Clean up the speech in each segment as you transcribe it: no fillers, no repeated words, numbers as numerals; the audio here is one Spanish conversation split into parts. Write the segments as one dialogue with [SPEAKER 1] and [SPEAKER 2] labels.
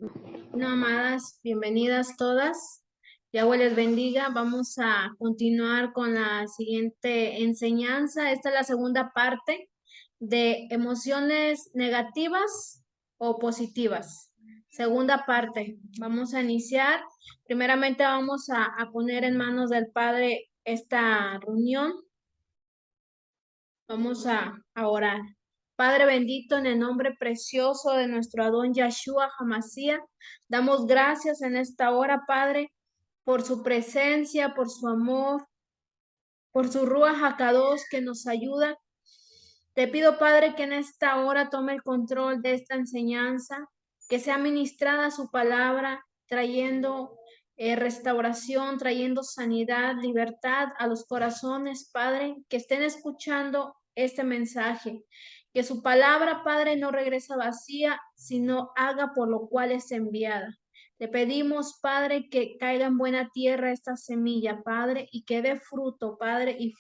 [SPEAKER 1] Bueno, amadas, bienvenidas todas. Yahweh les bendiga. Vamos a continuar con la siguiente enseñanza. Esta es la segunda parte de emociones negativas o positivas. Segunda parte. Vamos a iniciar. Primeramente vamos a poner en manos del Padre esta reunión. Vamos a orar. Padre bendito, en el nombre precioso de nuestro Adón Yahshua Hamashiach, damos gracias en esta hora, Padre, por su presencia, por su amor, por su Ruach HaKadosh que nos ayuda. Te pido, Padre, que en esta hora tome el control de esta enseñanza, que sea ministrada su palabra, trayendo restauración, trayendo sanidad, libertad a los corazones, Padre, que estén escuchando este mensaje. Que su palabra, Padre, no regresa vacía, sino haga por lo cual es enviada. Te pedimos, Padre, que caiga en buena tierra esta semilla, Padre, y que dé fruto, Padre, y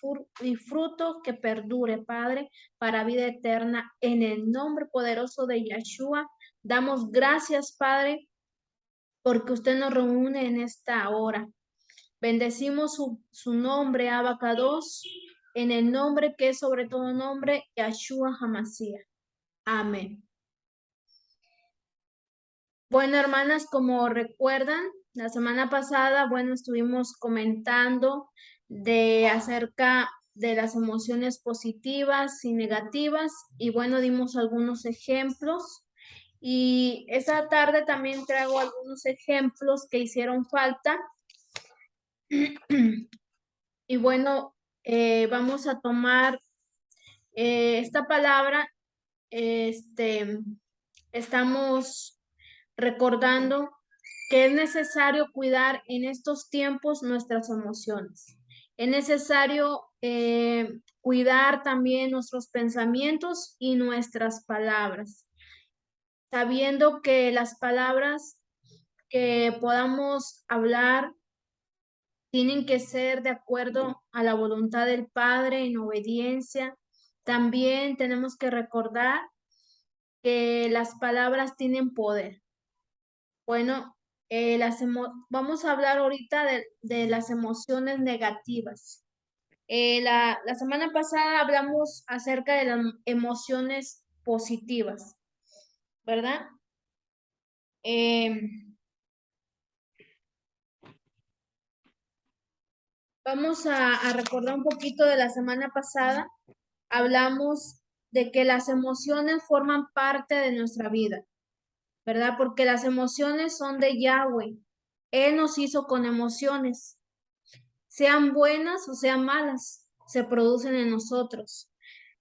[SPEAKER 1] fruto que perdure, Padre, para vida eterna. En el nombre poderoso de Yeshua, damos gracias, Padre, porque usted nos reúne en esta hora. Bendecimos su nombre, Abacados, en el nombre que es sobre todo nombre, Yeshua Hamashiach. Amén. Bueno, hermanas, como recuerdan, la semana pasada, bueno, estuvimos comentando de acerca de las emociones positivas y negativas y bueno, dimos algunos ejemplos y esa tarde también traigo algunos ejemplos que hicieron falta y bueno, vamos a tomar esta palabra, estamos recordando que es necesario cuidar en estos tiempos nuestras emociones. Es necesario cuidar también nuestros pensamientos y nuestras palabras, sabiendo que las palabras que podamos hablar tienen que ser de acuerdo a la voluntad del Padre en obediencia. También tenemos que recordar que las palabras tienen poder. Bueno, vamos a hablar ahorita de las emociones negativas. La semana pasada hablamos acerca de las emociones positivas, ¿verdad? Vamos a recordar un poquito de la semana pasada. Hablamos de que las emociones forman parte de nuestra vida, ¿verdad? Porque las emociones son de Yahweh. Él nos hizo con emociones. Sean buenas o sean malas, se producen en nosotros.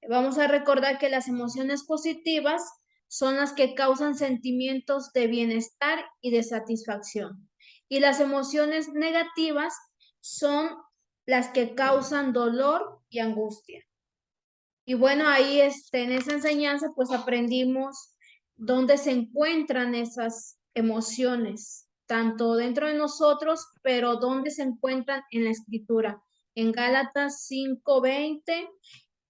[SPEAKER 1] Vamos a recordar que las emociones positivas son las que causan sentimientos de bienestar y de satisfacción. Y las emociones negativas son las que causan dolor y angustia. Y bueno, ahí en esa enseñanza pues aprendimos dónde se encuentran esas emociones, tanto dentro de nosotros, pero dónde se encuentran en la escritura, en Gálatas 5:20,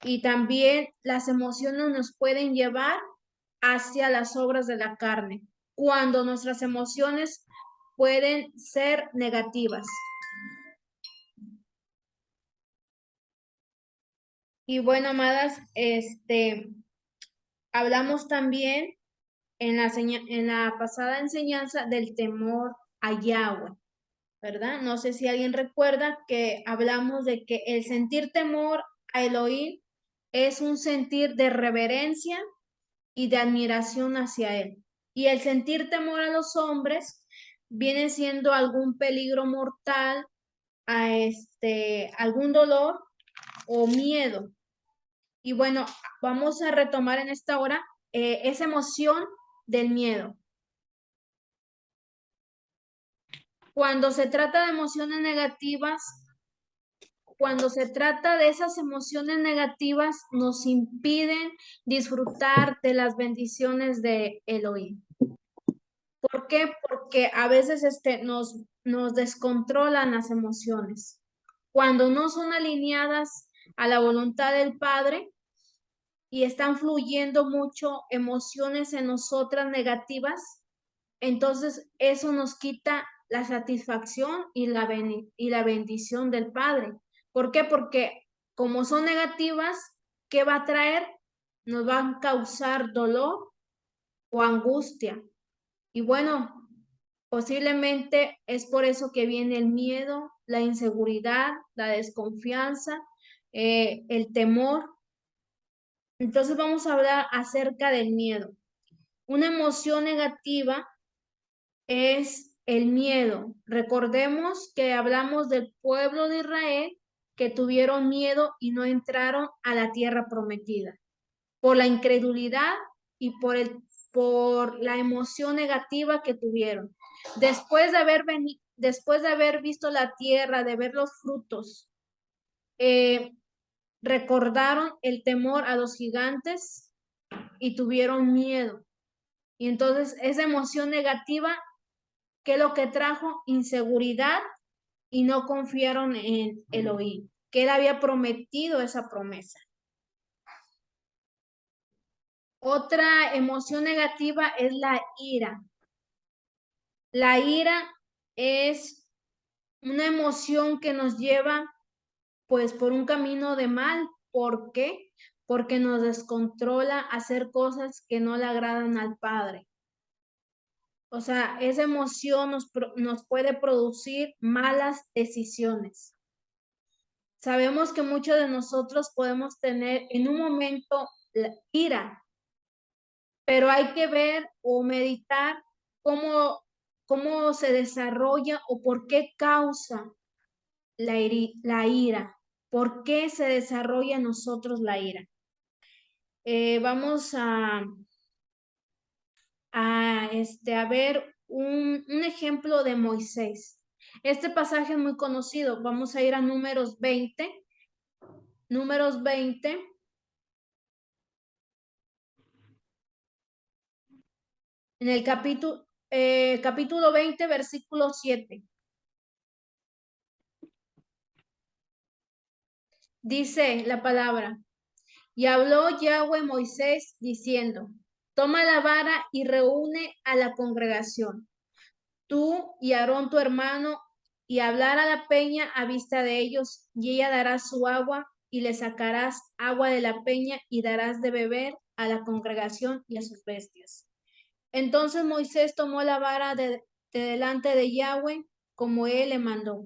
[SPEAKER 1] y también las emociones nos pueden llevar hacia las obras de la carne, cuando nuestras emociones pueden ser negativas. Y bueno, amadas, hablamos también en la pasada enseñanza del temor a Yahweh, ¿verdad? No sé si alguien recuerda que hablamos de que el sentir temor a Elohim es un sentir de reverencia y de admiración hacia Él. Y el sentir temor a los hombres viene siendo algún peligro mortal, a algún dolor o miedo. Y bueno, vamos a retomar en esta hora esa emoción del miedo. Cuando se trata de emociones negativas, cuando se trata de esas emociones negativas, nos impiden disfrutar de las bendiciones de Elohim. ¿Por qué? Porque a veces nos descontrolan las emociones. Cuando no son alineadas a la voluntad del Padre y están fluyendo mucho emociones en nosotras negativas, entonces eso nos quita la satisfacción y la bendición del Padre. ¿Por qué? Porque como son negativas, ¿qué va a traer? Nos va a causar dolor o angustia. Y bueno, posiblemente es por eso que viene el miedo, la inseguridad, la desconfianza, el temor. Entonces vamos a hablar acerca del miedo. Una emoción negativa es el miedo. Recordemos que hablamos del pueblo de Israel que tuvieron miedo y no entraron a la tierra prometida por la incredulidad y por la emoción negativa que tuvieron. Después de haber visto la tierra, de ver los frutos, recordaron el temor a los gigantes y tuvieron miedo. Y entonces esa emoción negativa, ¿qué es lo que trajo? Inseguridad y no confiaron en Elohim, que él había prometido esa promesa. Otra emoción negativa es la ira. La ira es una emoción que nos lleva pues por un camino de mal. ¿Por qué? Porque nos descontrola hacer cosas que no le agradan al Padre. O sea, esa emoción nos puede producir malas decisiones. Sabemos que muchos de nosotros podemos tener en un momento la ira, pero hay que ver o meditar cómo se desarrolla o por qué causa la ira, por qué se desarrolla en nosotros la ira. Vamos a ver un ejemplo de Moisés. Este pasaje es muy conocido. Vamos a ir a Números 20. Números 20. En el capítulo 20, versículo 7. Dice la palabra: y habló Yahweh a Moisés diciendo: toma la vara y reúne a la congregación, tú y Aarón tu hermano, y hablar a la peña a vista de ellos, y ella dará su agua, y le sacarás agua de la peña, y darás de beber a la congregación y a sus bestias. Entonces Moisés tomó la vara de delante de Yahweh, como él le mandó.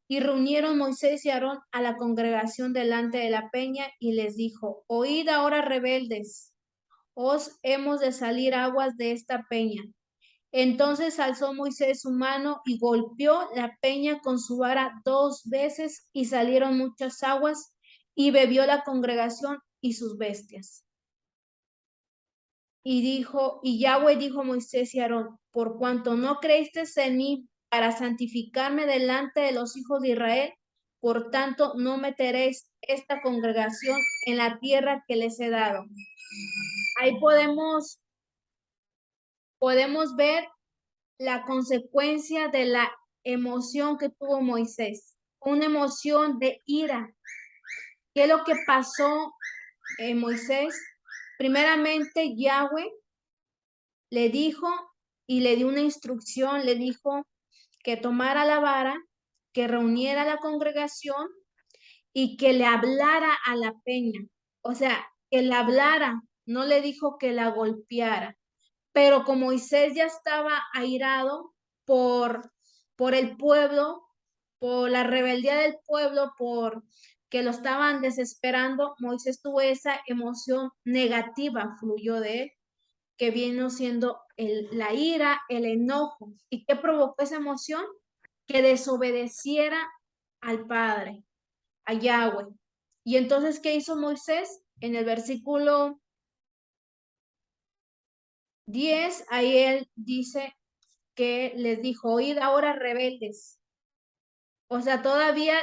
[SPEAKER 1] Y reunieron Moisés y Aarón a la congregación delante de la peña, y les dijo: oíd ahora, rebeldes, os hemos de salir aguas de esta peña. Entonces alzó Moisés su mano y golpeó la peña con su vara 2 veces, y salieron muchas aguas, y bebió la congregación y sus bestias. Y Yahweh dijo a Moisés y Aarón: por cuanto no creísteis en mí para santificarme delante de los hijos de Israel, por tanto no meteréis esta congregación en la tierra que les he dado. Ahí podemos ver la consecuencia de la emoción que tuvo Moisés, una emoción de ira. ¿Qué es lo que pasó en Moisés? Primeramente, Yahweh le dijo y le dio una instrucción, le dijo que tomara la vara, que reuniera a la congregación y que le hablara a la peña. O sea, que le hablara, no le dijo que la golpeara. Pero como Moisés ya estaba airado por el pueblo, por la rebeldía del pueblo, por que lo estaban desesperando, Moisés tuvo esa emoción negativa, fluyó de él, que vino siendo la ira, el enojo. ¿Y qué provocó esa emoción? Que desobedeciera al Padre, a Yahweh. Y entonces, ¿qué hizo Moisés? En el versículo 10, ahí él dice que les dijo: oíd ahora, rebeldes. O sea, todavía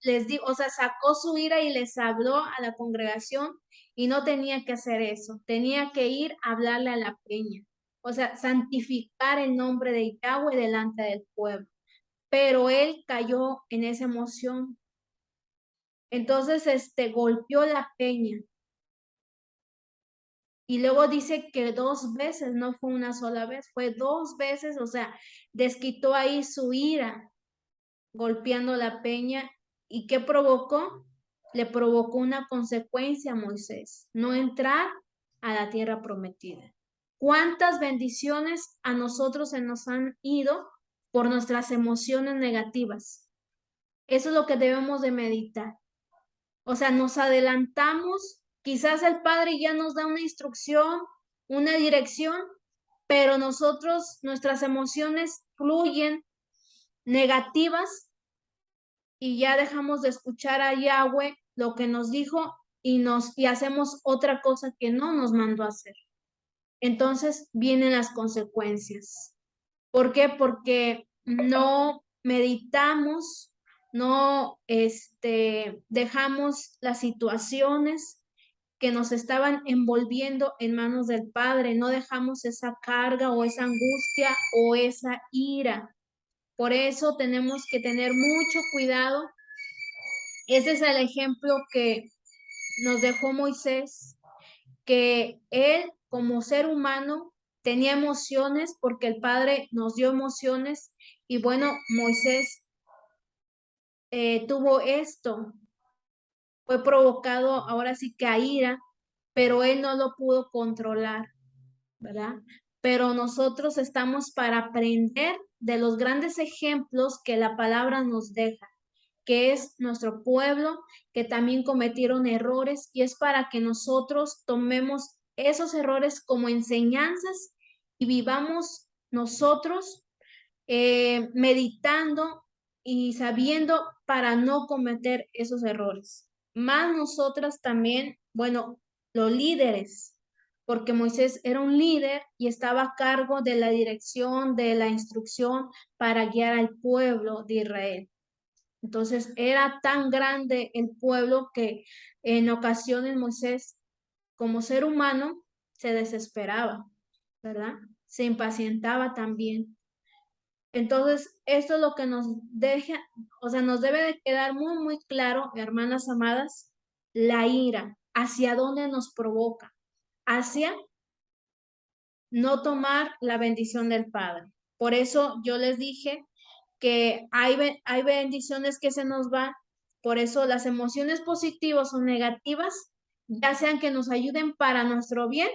[SPEAKER 1] les dijo, o sea, sacó su ira y les habló a la congregación, y no tenía que hacer eso, tenía que ir a hablarle a la peña. O sea, santificar el nombre de Yahweh delante del pueblo. Pero él cayó en esa emoción. Entonces, golpeó la peña. Y luego dice que 2 veces, no fue una sola vez, fue 2 veces, o sea, desquitó ahí su ira golpeando la peña. ¿Y qué provocó? Le provocó una consecuencia a Moisés, no entrar a la tierra prometida. ¿Cuántas bendiciones a nosotros se nos han ido por nuestras emociones negativas? Eso es lo que debemos de meditar. O sea, nos adelantamos, quizás el Padre ya nos da una instrucción, una dirección, pero nosotros, nuestras emociones fluyen negativas y ya dejamos de escuchar a Yahweh lo que nos dijo y hacemos otra cosa que no nos mandó a hacer. Entonces vienen las consecuencias. ¿Por qué? Porque no meditamos, no dejamos las situaciones que nos estaban envolviendo en manos del Padre, no dejamos esa carga o esa angustia o esa ira. Por eso tenemos que tener mucho cuidado. Ese es el ejemplo que nos dejó Moisés, que él como ser humano tenía emociones porque el Padre nos dio emociones y bueno, Moisés tuvo esto, fue provocado ahora sí que a ira, pero él no lo pudo controlar, ¿verdad? Pero nosotros estamos para aprender de los grandes ejemplos que la palabra nos deja, que es nuestro pueblo, que también cometieron errores y es para que nosotros tomemos esos errores como enseñanzas y vivamos nosotros meditando y sabiendo para no cometer esos errores. Más nosotras también, bueno, los líderes, porque Moisés era un líder y estaba a cargo de la dirección, de la instrucción para guiar al pueblo de Israel. Entonces era tan grande el pueblo que en ocasiones Moisés, como ser humano, se desesperaba, ¿verdad? Se impacientaba también. Entonces, esto es lo que nos deja, o sea, nos debe de quedar muy, muy claro, hermanas amadas, la ira, hacia dónde nos provoca, hacia no tomar la bendición del Padre. Por eso yo les dije que hay bendiciones que se nos van, por eso las emociones positivas o negativas, ya sean que nos ayuden para nuestro bien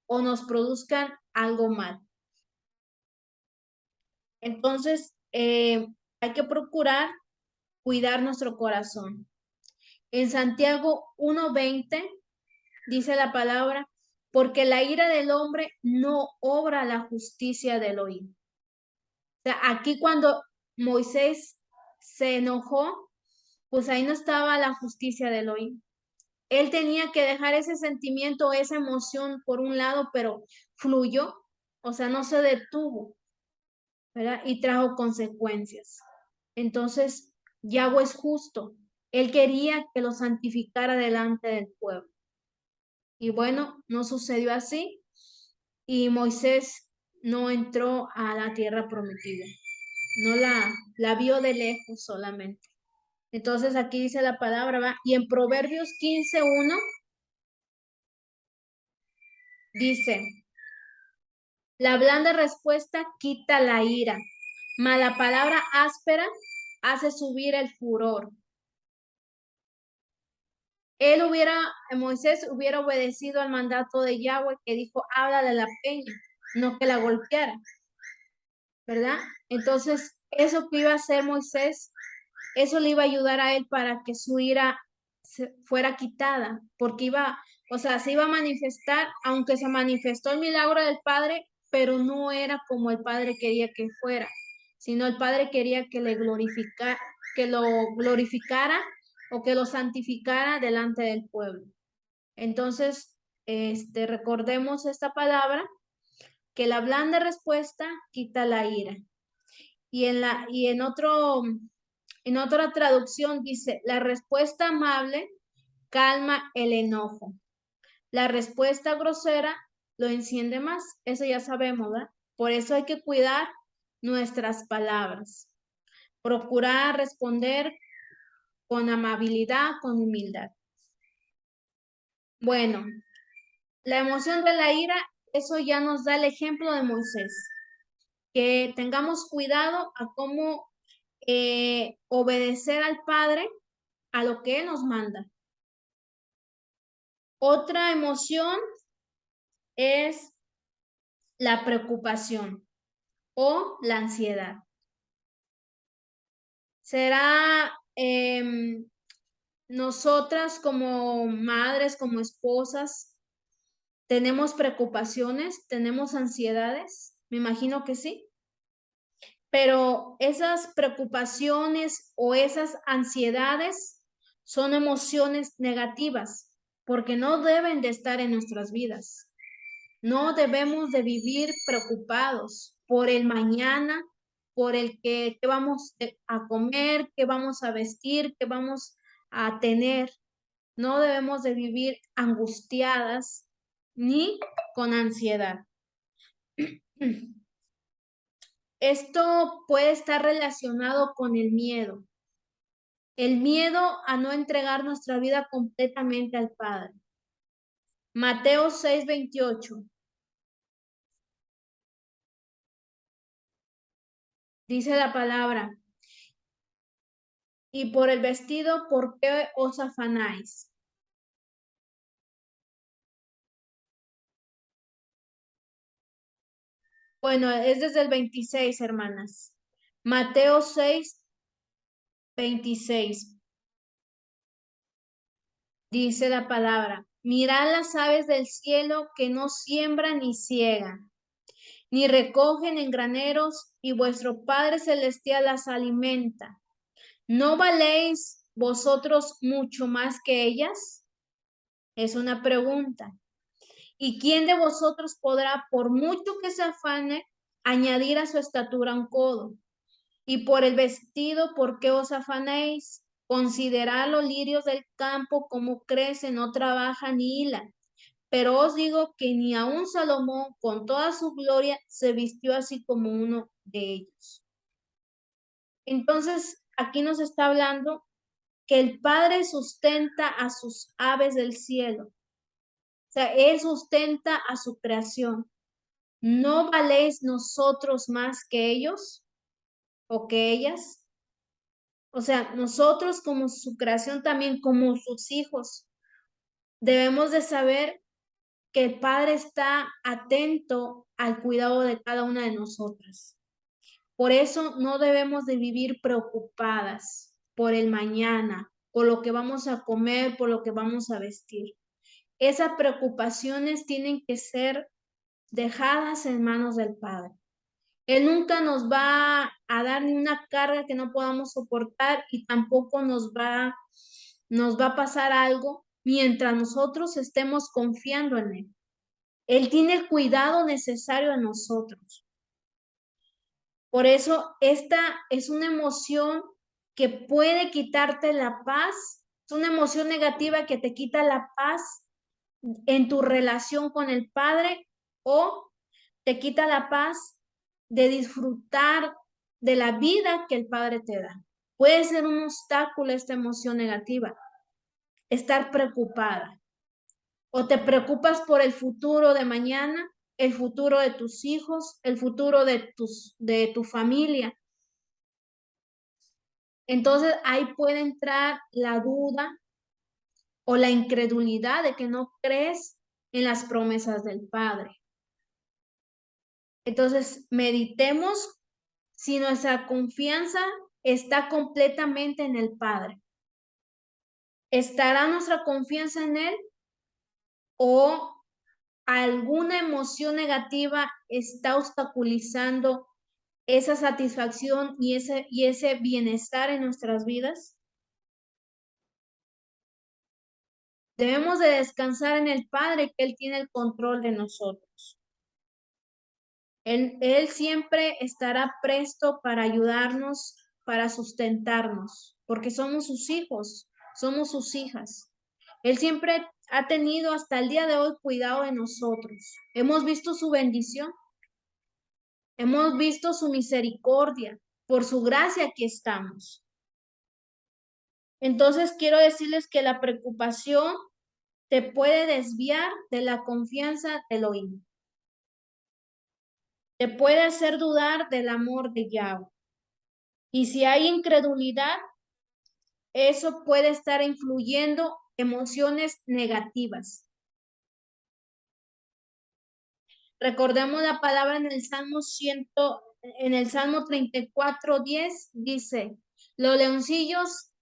[SPEAKER 1] o nos produzcan algo mal. Entonces, hay que procurar cuidar nuestro corazón. En Santiago 1:20 dice la palabra, porque la ira del hombre no obra la justicia del oído. O sea, aquí cuando Moisés se enojó, pues ahí no estaba la justicia del oído. Él tenía que dejar ese sentimiento, esa emoción por un lado, pero fluyó, o sea, no se detuvo, ¿verdad? Y trajo consecuencias. Entonces, Yahweh es justo. Él quería que lo santificara delante del pueblo. Y bueno, no sucedió así y Moisés no entró a la tierra prometida. No la vio de lejos solamente. Entonces aquí dice la palabra, ¿va? Y en Proverbios 15:1 dice, la blanda respuesta quita la ira, mas la palabra áspera hace subir el furor. Moisés hubiera obedecido al mandato de Yahweh que dijo, habla de la peña, no que la golpeara, ¿verdad? Entonces, eso que iba a hacer Moisés, eso le iba a ayudar a él para que su ira fuera quitada, porque o sea, se iba a manifestar, aunque se manifestó el milagro del Padre, pero no era como el Padre quería que fuera, sino el Padre quería que que lo glorificara o que lo santificara delante del pueblo. Entonces, recordemos esta palabra, que la blanda respuesta quita la ira. Y en otra traducción dice, la respuesta amable calma el enojo. La respuesta grosera lo enciende más. Eso ya sabemos, ¿verdad? Por eso hay que cuidar nuestras palabras. Procurar responder con amabilidad, con humildad. Bueno, La emoción de la ira, eso ya nos da el ejemplo de Moisés. Que tengamos cuidado a cómo obedecer al Padre a lo que Él nos manda. Otra emoción es la preocupación o la ansiedad. Será nosotras como madres, como esposas, ¿tenemos preocupaciones? ¿Tenemos ansiedades? Me imagino que sí. Pero esas preocupaciones o esas ansiedades son emociones negativas porque no deben de estar en nuestras vidas. No debemos de vivir preocupados por el mañana, por el que qué vamos a comer, qué vamos a vestir, qué vamos a tener. No debemos de vivir angustiadas ni con ansiedad. Esto puede estar relacionado con el miedo a no entregar nuestra vida completamente al Padre. Mateo 6:28 dice la palabra, y por el vestido, ¿por qué os afanáis? Bueno, es desde el 26, hermanas. Mateo 6:26 dice la palabra, mirad las aves del cielo que no siembran ni ciegan, ni recogen en graneros, y vuestro Padre Celestial las alimenta. ¿No valéis vosotros mucho más que ellas? Es una pregunta. ¿Y quién de vosotros podrá, por mucho que se afane, añadir a su estatura un codo? Y por el vestido, ¿por qué os afanéis? Considerad los lirios del campo, cómo crecen, no trabajan ni hilan. Pero os digo que ni aun Salomón, con toda su gloria, se vistió así como uno de ellos. Entonces, aquí nos está hablando que el Padre sustenta a sus aves del cielo. O sea, Él sustenta a su creación. ¿No valéis nosotros más que ellos o que ellas? O sea, nosotros como su creación también, como sus hijos, debemos de saber que el Padre está atento al cuidado de cada una de nosotras. Por eso no debemos de vivir preocupadas por el mañana, por lo que vamos a comer, por lo que vamos a vestir. Esas preocupaciones tienen que ser dejadas en manos del Padre. Él nunca nos va a dar ni una carga que no podamos soportar y tampoco nos va a pasar algo mientras nosotros estemos confiando en Él. Él tiene el cuidado necesario de nosotros. Por eso esta es una emoción que puede quitarte la paz. Es una emoción negativa que te quita la paz en tu relación con el Padre o te quita la paz de disfrutar de la vida que el Padre te da. Puede ser un obstáculo esta emoción negativa, estar preocupada. O te preocupas por el futuro de mañana, el futuro de tus hijos, el futuro de tu familia. Entonces ahí puede entrar la duda o la incredulidad de que no crees en las promesas del Padre. Entonces, meditemos si nuestra confianza está completamente en el Padre. ¿Estará nuestra confianza en Él o alguna emoción negativa está obstaculizando esa satisfacción y ese bienestar en nuestras vidas? Debemos de descansar en el Padre, que Él tiene el control de nosotros. Él siempre estará presto para ayudarnos, para sustentarnos, porque somos sus hijos, somos sus hijas. Él siempre ha tenido hasta el día de hoy cuidado de nosotros. Hemos visto su bendición, hemos visto su misericordia. Por su gracia aquí estamos. Entonces quiero decirles que la preocupación te puede desviar de la confianza de Elohim. Te puede hacer dudar del amor de Yahweh. Y si hay incredulidad, eso puede estar influyendo emociones negativas. Recordemos la palabra en el Salmo 34:10 dice, los leoncillos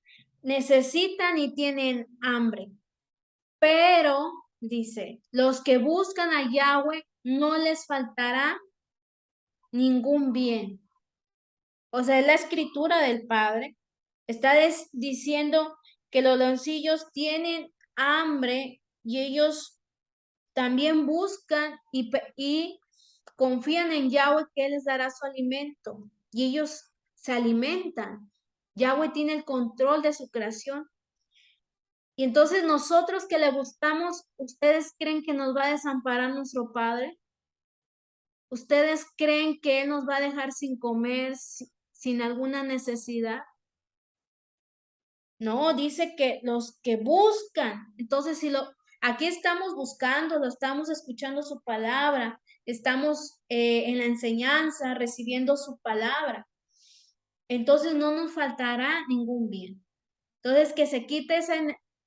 [SPEAKER 1] necesitan y tienen hambre, pero dice, los que buscan a Yahweh no les faltará ningún bien. O sea, es la escritura del Padre. Está diciendo que los leoncillos tienen hambre y ellos también buscan y confían en Yahweh que Él les dará su alimento. Y ellos se alimentan. Yahweh tiene el control de su creación. Y entonces nosotros que le buscamos, ¿ustedes creen que nos va a desamparar nuestro Padre? ¿Ustedes creen que Él nos va a dejar sin comer, sin alguna necesidad? No, dice que los que buscan. Entonces, aquí estamos buscando, lo estamos escuchando su palabra, estamos en la enseñanza, recibiendo su palabra. Entonces no nos faltará ningún bien. Entonces, que se quite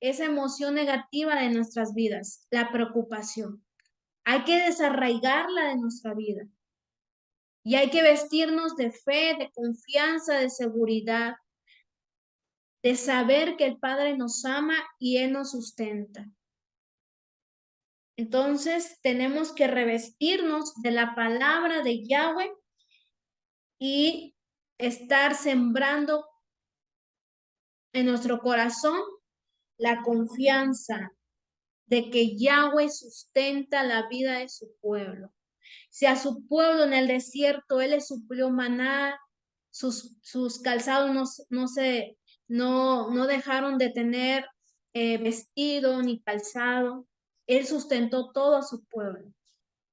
[SPEAKER 1] esa emoción negativa de nuestras vidas, la preocupación. Hay que desarraigarla de nuestra vida. Y hay que vestirnos de fe, de confianza, de seguridad, de saber que el Padre nos ama y Él nos sustenta. Entonces tenemos que revestirnos de la palabra de Yahweh y estar sembrando en nuestro corazón la confianza de que Yahweh sustenta la vida de su pueblo. Si a su pueblo en el desierto Él les suplió maná, sus calzados no dejaron de tener vestido ni calzado. Él sustentó todo a su pueblo.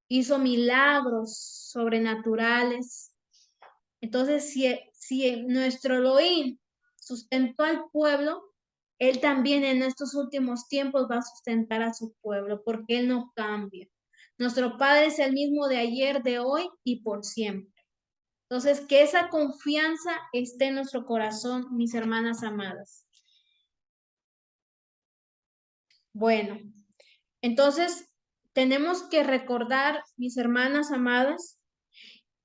[SPEAKER 1] Hizo milagros sobrenaturales. Entonces, si nuestro Elohim sustentó al pueblo, Él también en estos últimos tiempos va a sustentar a su pueblo, porque Él no cambia. Nuestro Padre es el mismo de ayer, de hoy y por siempre. Entonces, que esa confianza esté en nuestro corazón, mis hermanas amadas. Bueno, entonces tenemos que recordar, mis hermanas amadas,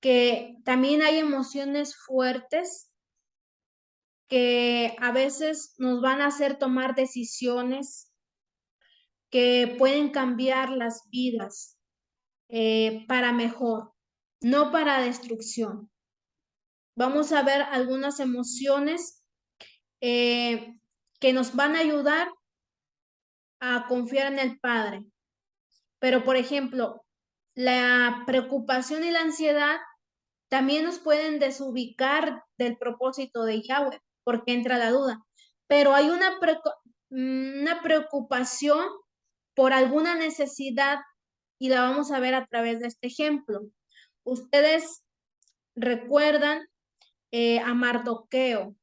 [SPEAKER 1] que también hay emociones fuertes que a veces nos van a hacer tomar decisiones que pueden cambiar las vidas para mejor, no para destrucción. Vamos a ver algunas emociones que nos van a ayudar a confiar en el Padre. Pero, por ejemplo, la preocupación y la ansiedad también nos pueden desubicar del propósito de Yahweh, porque entra la duda. Pero hay una preocupación por alguna necesidad y la vamos a ver a través de este ejemplo. Ustedes recuerdan a Mardoqueo,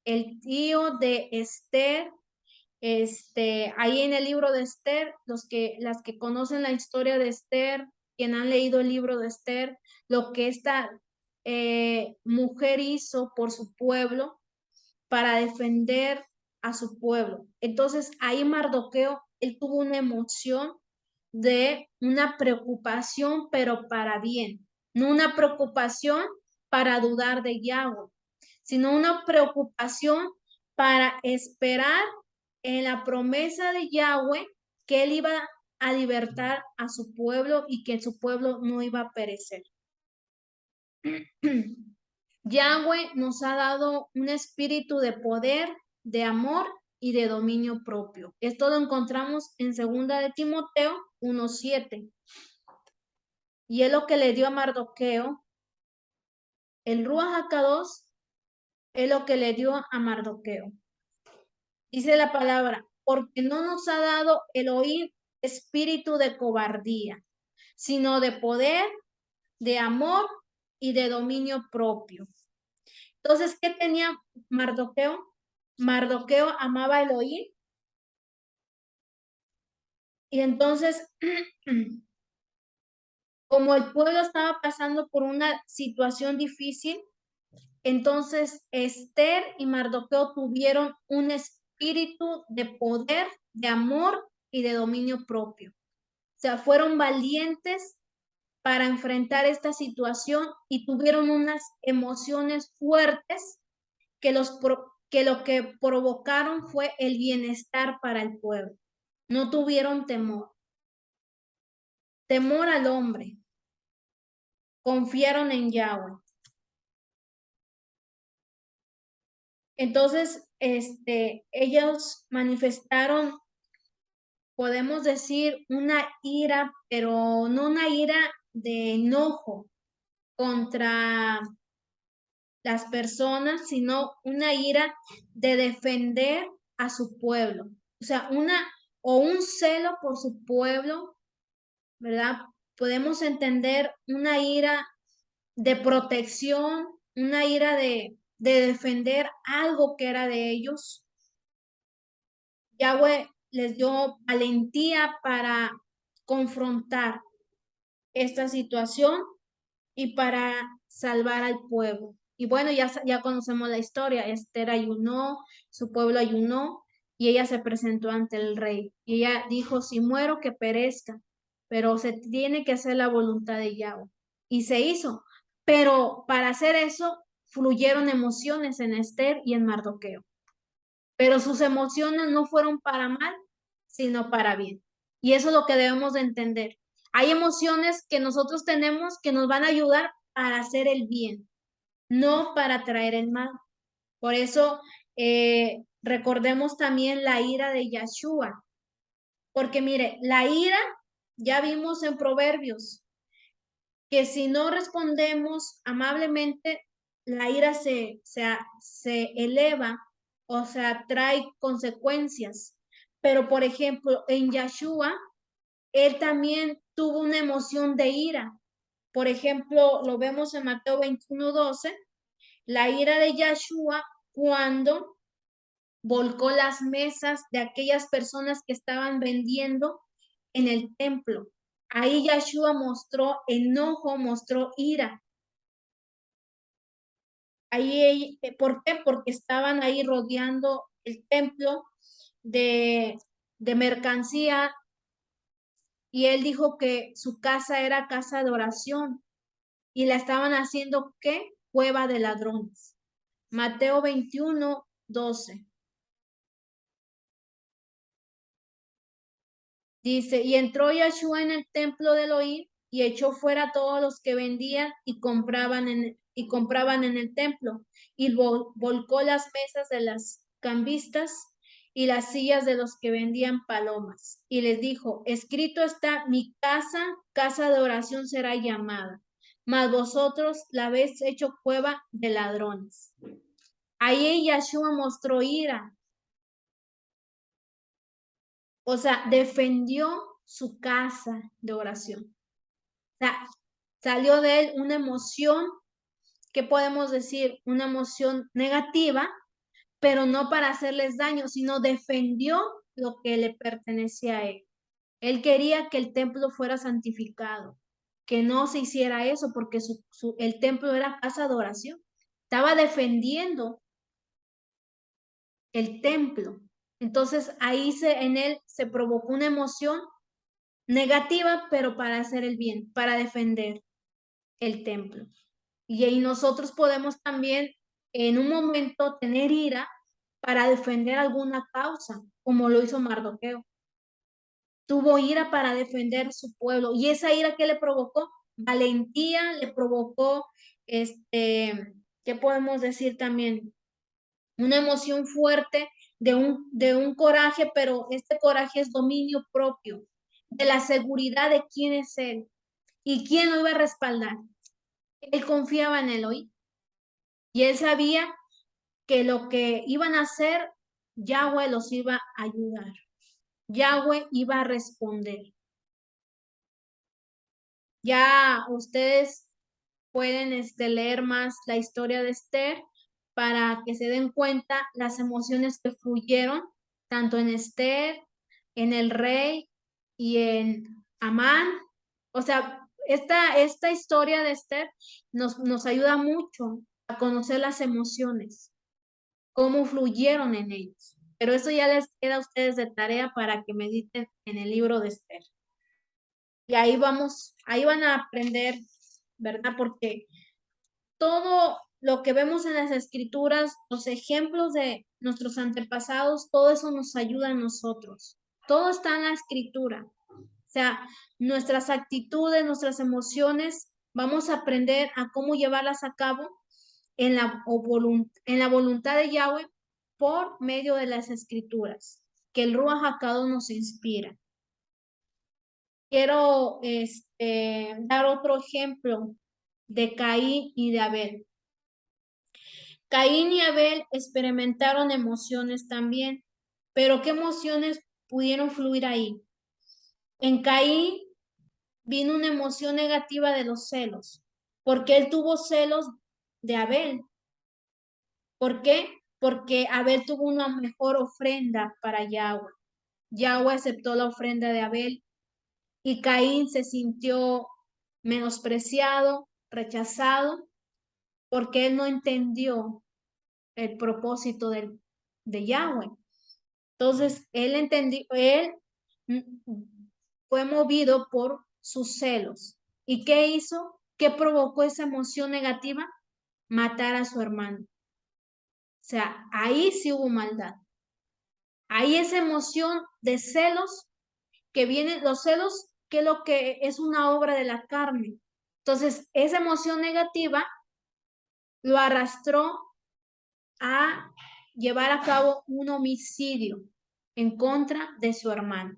[SPEAKER 1] el tío de Esther. Ahí en el libro de Esther, las que conocen la historia de Esther, quien han leído el libro de Esther, lo que esta mujer hizo por su pueblo para defender a su pueblo. Entonces ahí Mardoqueo, él tuvo una emoción de una preocupación, pero para bien, no una preocupación para dudar de Yahweh, sino una preocupación para esperar en la promesa de Yahweh que Él iba a libertar a su pueblo y que su pueblo no iba a perecer. Yahweh nos ha dado un espíritu de poder, de amor y de dominio propio. Esto lo encontramos en 2 de Timoteo 1:7. Y es lo que le dio a Mardoqueo. El Ruach HaKadosh es lo que le dio a Mardoqueo. Dice la palabra, porque no nos ha dado el oír espíritu de cobardía, sino de poder, de amor y de dominio propio. Entonces, ¿qué tenía Mardoqueo? Mardoqueo amaba el oír Y entonces, como el pueblo estaba pasando por una situación difícil, entonces Esther y Mardoqueo tuvieron un espíritu de poder, de amor y de dominio propio. O sea, fueron valientes para enfrentar esta situación y tuvieron unas emociones fuertes que lo que provocaron fue el bienestar para el pueblo. No tuvieron temor. Temor al hombre. Confiaron en Yahweh. Entonces, ellos manifestaron, podemos decir, una ira, pero no una ira de enojo contra las personas, sino una ira de defender a su pueblo. O sea, un celo por su pueblo, ¿verdad? Podemos entender una ira de protección, una ira de defender algo que era de ellos. Yahweh les dio valentía para confrontar esta situación y para salvar al pueblo. Y bueno, ya conocemos la historia. Esther ayunó, su pueblo ayunó y ella se presentó ante el rey. Y ella dijo, si muero, que perezca, pero se tiene que hacer la voluntad de Yahweh. Y se hizo. Pero para hacer eso, fluyeron emociones en Esther y en Mardoqueo. Pero sus emociones no fueron para mal, sino para bien. Y eso es lo que debemos de entender. Hay emociones que nosotros tenemos que nos van a ayudar para hacer el bien, no para traer el mal. Por eso recordemos también la ira de Yahshua, porque mire, la ira ya vimos en Proverbios que si no respondemos amablemente, la ira se eleva, o sea, trae consecuencias. Pero, por ejemplo, en Yahshua, él también tuvo una emoción de ira. Por ejemplo, lo vemos en Mateo 21:12, la ira de Yahshua cuando volcó las mesas de aquellas personas que estaban vendiendo en el templo. Ahí Yahshua mostró enojo, mostró ira. Ahí, ¿por qué? Porque estaban ahí rodeando el templo de mercancía y él dijo que su casa era casa de oración y la estaban haciendo, ¿qué? Cueva de ladrones. Mateo 21:12. Dice, y entró Yahshua en el templo de Elohim y echó fuera a todos los que vendían y compraban en el templo y volcó las mesas de las cambistas y las sillas de los que vendían palomas. Y les dijo, escrito está, mi casa, casa de oración será llamada, mas vosotros la habéis hecho cueva de ladrones. Ahí Yahshua mostró ira, o sea, defendió su casa de oración. O sea, salió de él una emoción, ¿qué podemos decir? Una emoción negativa, pero no para hacerles daño, sino defendió lo que le pertenecía a él. Él quería que el templo fuera santificado, que no se hiciera eso, porque el templo era casa de oración. Estaba defendiendo el templo. Entonces ahí en él se provocó una emoción negativa, pero para hacer el bien, para defender el templo. Y ahí nosotros podemos también en un momento tener ira para defender alguna causa, como lo hizo Mardoqueo. Tuvo ira para defender su pueblo. Y esa ira que le provocó, valentía, le provocó, ¿qué podemos decir también? Una emoción fuerte de un coraje, pero este coraje es dominio propio, de la seguridad de quién es él y quién lo iba a respaldar. Él confiaba en Elohim y él sabía que lo que iban a hacer, Yahweh los iba a ayudar. Yahweh iba a responder. Ya ustedes pueden leer más la historia de Esther para que se den cuenta las emociones que fluyeron tanto en Esther, en el rey y en Amán. O sea, esta historia de Esther nos ayuda mucho a conocer las emociones, cómo fluyeron en ellos. Pero eso ya les queda a ustedes de tarea para que mediten en el libro de Esther. Y ahí van a aprender, ¿verdad? Porque todo lo que vemos en las escrituras, los ejemplos de nuestros antepasados, todo eso nos ayuda a nosotros. Todo está en la escritura. O sea, nuestras actitudes, nuestras emociones, vamos a aprender a cómo llevarlas a cabo en en la voluntad de Yahweh por medio de las escrituras, que el Ruach HaKodesh nos inspira. Quiero dar otro ejemplo de Caín y de Abel. Caín y Abel experimentaron emociones también, pero ¿qué emociones pudieron fluir ahí? En Caín vino una emoción negativa de los celos, porque él tuvo celos de Abel. ¿Por qué? Porque Abel tuvo una mejor ofrenda para Yahweh. Yahweh aceptó la ofrenda de Abel y Caín se sintió menospreciado, rechazado, porque él no entendió el propósito de Yahweh. Entonces, él fue movido por sus celos. ¿Y qué hizo? ¿Qué provocó esa emoción negativa? Matar a su hermano. O sea, ahí sí hubo maldad. Ahí esa emoción de celos que viene, los celos, que lo que es una obra de la carne. Entonces, esa emoción negativa lo arrastró a llevar a cabo un homicidio en contra de su hermano.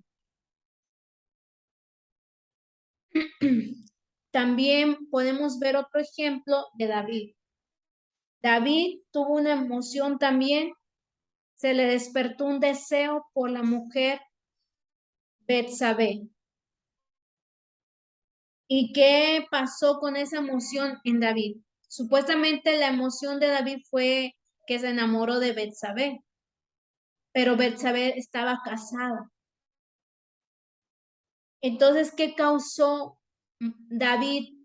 [SPEAKER 1] También podemos ver otro ejemplo de David. David tuvo una emoción también, se le despertó un deseo por la mujer Betsabé. ¿Y qué pasó con esa emoción en David? Supuestamente la emoción de David fue que se enamoró de Betsabé, pero Betsabé estaba casada. Entonces, ¿qué causó David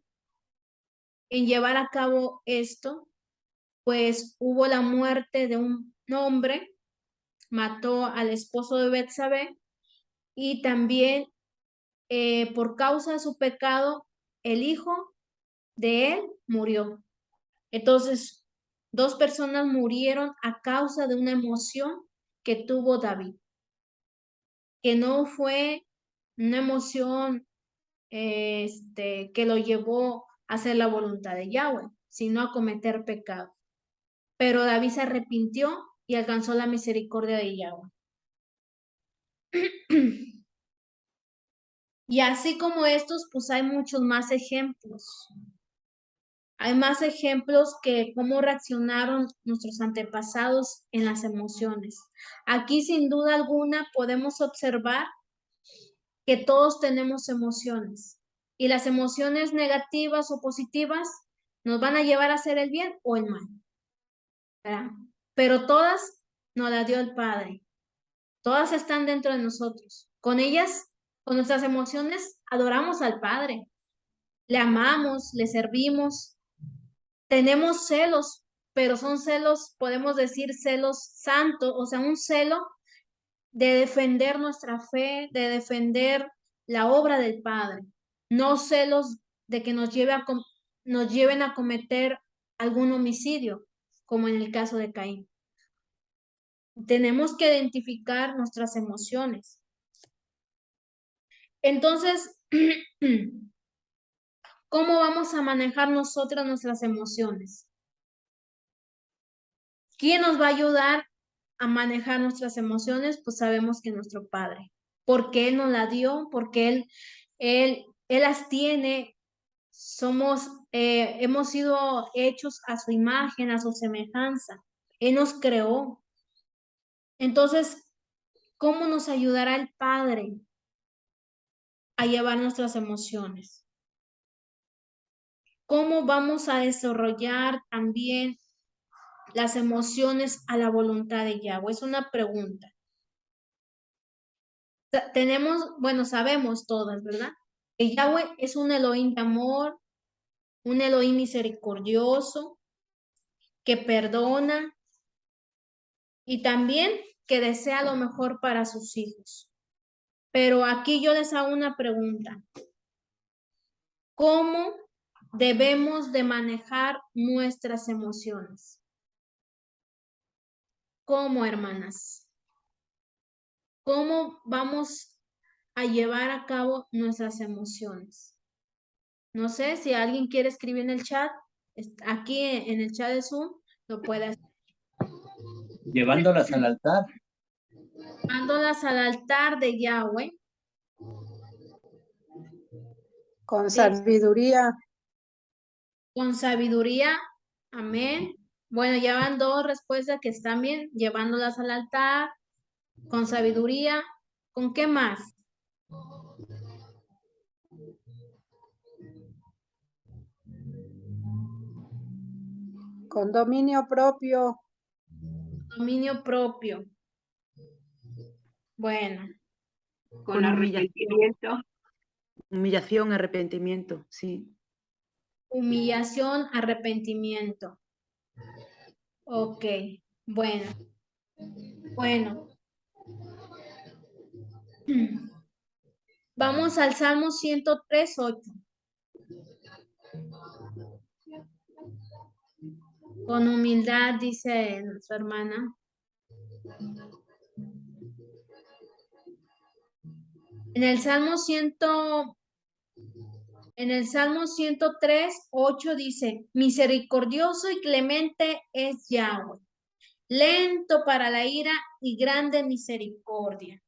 [SPEAKER 1] en llevar a cabo esto? Pues hubo la muerte de un hombre, mató al esposo de Betsabé y también por causa de su pecado, el hijo de él murió. Entonces, dos personas murieron a causa de una emoción que tuvo David, que no fue una emoción que lo llevó a hacer la voluntad de Yahweh, sino a cometer pecado. Pero David se arrepintió y alcanzó la misericordia de Yahweh. Y así como estos, pues hay muchos más ejemplos. Hay más ejemplos que cómo reaccionaron nuestros antepasados en las emociones. Aquí sin duda alguna podemos observar que todos tenemos emociones y las emociones negativas o positivas nos van a llevar a hacer el bien o el mal, ¿verdad? Pero todas nos las dio el Padre. Todas están dentro de nosotros. Con ellas, con nuestras emociones, adoramos al Padre. Le amamos, le servimos. Tenemos celos, pero son celos, podemos decir celos santos, o sea, un celo de defender nuestra fe, de defender la obra del Padre. No celos de que nos lleven a cometer algún homicidio, como en el caso de Caín. Tenemos que identificar nuestras emociones. Entonces, ¿cómo vamos a manejar nosotras nuestras emociones? ¿Quién nos va a ayudar a manejar nuestras emociones? Pues sabemos que nuestro Padre, porque Él nos la dio, porque Él las tiene. Hemos sido hechos a su imagen, a su semejanza. Él nos creó. Entonces, ¿cómo nos ayudará el Padre a llevar nuestras emociones? ¿Cómo vamos a desarrollar también las emociones a la voluntad de Yahweh? Es una pregunta. Bueno, sabemos todas, ¿verdad? Que Yahweh es un Elohim de amor, un Elohim misericordioso, que perdona y también que desea lo mejor para sus hijos. Pero aquí yo les hago una pregunta. ¿Cómo debemos de manejar nuestras emociones? ¿Cómo, hermanas? ¿Cómo vamos a llevar a cabo nuestras emociones? No sé si alguien quiere escribir en el chat, aquí en el chat de Zoom, lo puede hacer.
[SPEAKER 2] Llevándolas al altar.
[SPEAKER 1] Llevándolas al altar de Yahweh.
[SPEAKER 3] Con sabiduría.
[SPEAKER 1] Con sabiduría, amén. Bueno, ya van dos respuestas que están bien, llevándolas al altar, con sabiduría. ¿Con qué más?
[SPEAKER 3] Con dominio propio.
[SPEAKER 1] Dominio propio. Bueno.
[SPEAKER 4] Con arrepentimiento.
[SPEAKER 5] Humillación, arrepentimiento, sí.
[SPEAKER 1] Humillación, arrepentimiento. Ok, bueno. Bueno. Vamos al Salmo 103:8. Con humildad, dice nuestra hermana. En el Salmo 103:8 dice, misericordioso y clemente es Yahweh, lento para la ira y grande misericordia.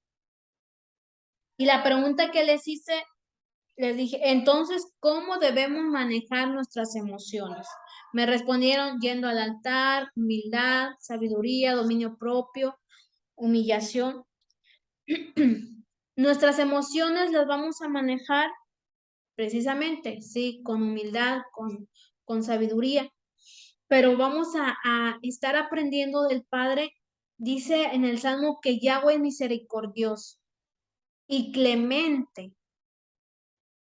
[SPEAKER 1] Y la pregunta que les hice, les dije, entonces, ¿cómo debemos manejar nuestras emociones? Me respondieron yendo al altar, humildad, sabiduría, dominio propio, humillación. Nuestras emociones las vamos a manejar precisamente, sí, con humildad, con sabiduría, pero vamos a estar aprendiendo del Padre. Dice en el Salmo que Yahweh es misericordioso y clemente,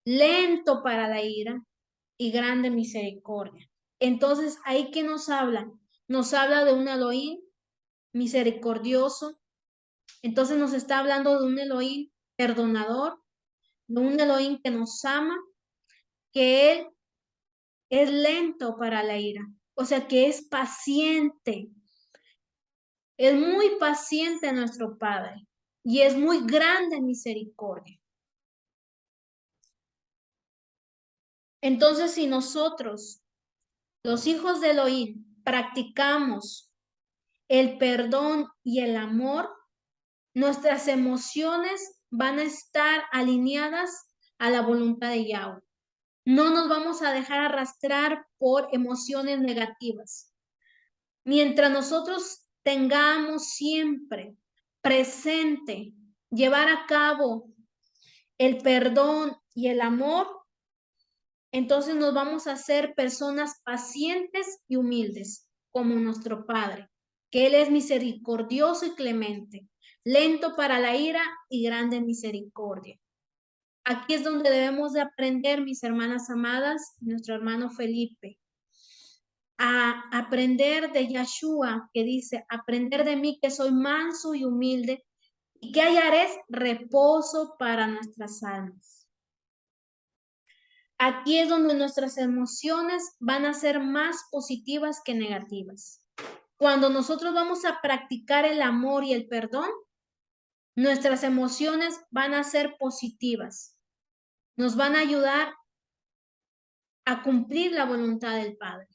[SPEAKER 1] lento para la ira y grande misericordia. Entonces, ¿ahí qué nos habla? Nos habla de un Elohim misericordioso. Entonces nos está hablando de un Elohim perdonador, de un Elohim que nos ama, que Él es lento para la ira, o sea que es paciente. Es muy paciente nuestro Padre y es muy grande en misericordia. Entonces, si nosotros, los hijos de Elohim, practicamos el perdón y el amor, nuestras emociones van a estar alineadas a la voluntad de Yahweh. No nos vamos a dejar arrastrar por emociones negativas. Mientras nosotros tengamos siempre presente llevar a cabo el perdón y el amor, entonces nos vamos a ser personas pacientes y humildes, como nuestro Padre, que Él es misericordioso y clemente, lento para la ira y grande en misericordia. Aquí es donde debemos de aprender, mis hermanas amadas, nuestro hermano Felipe, a aprender de Yeshua, que dice, aprender de mí que soy manso y humilde, y que hallaré reposo para nuestras almas. Aquí es donde nuestras emociones van a ser más positivas que negativas. Cuando nosotros vamos a practicar el amor y el perdón, nuestras emociones van a ser positivas. Nos van a ayudar a cumplir la voluntad del Padre.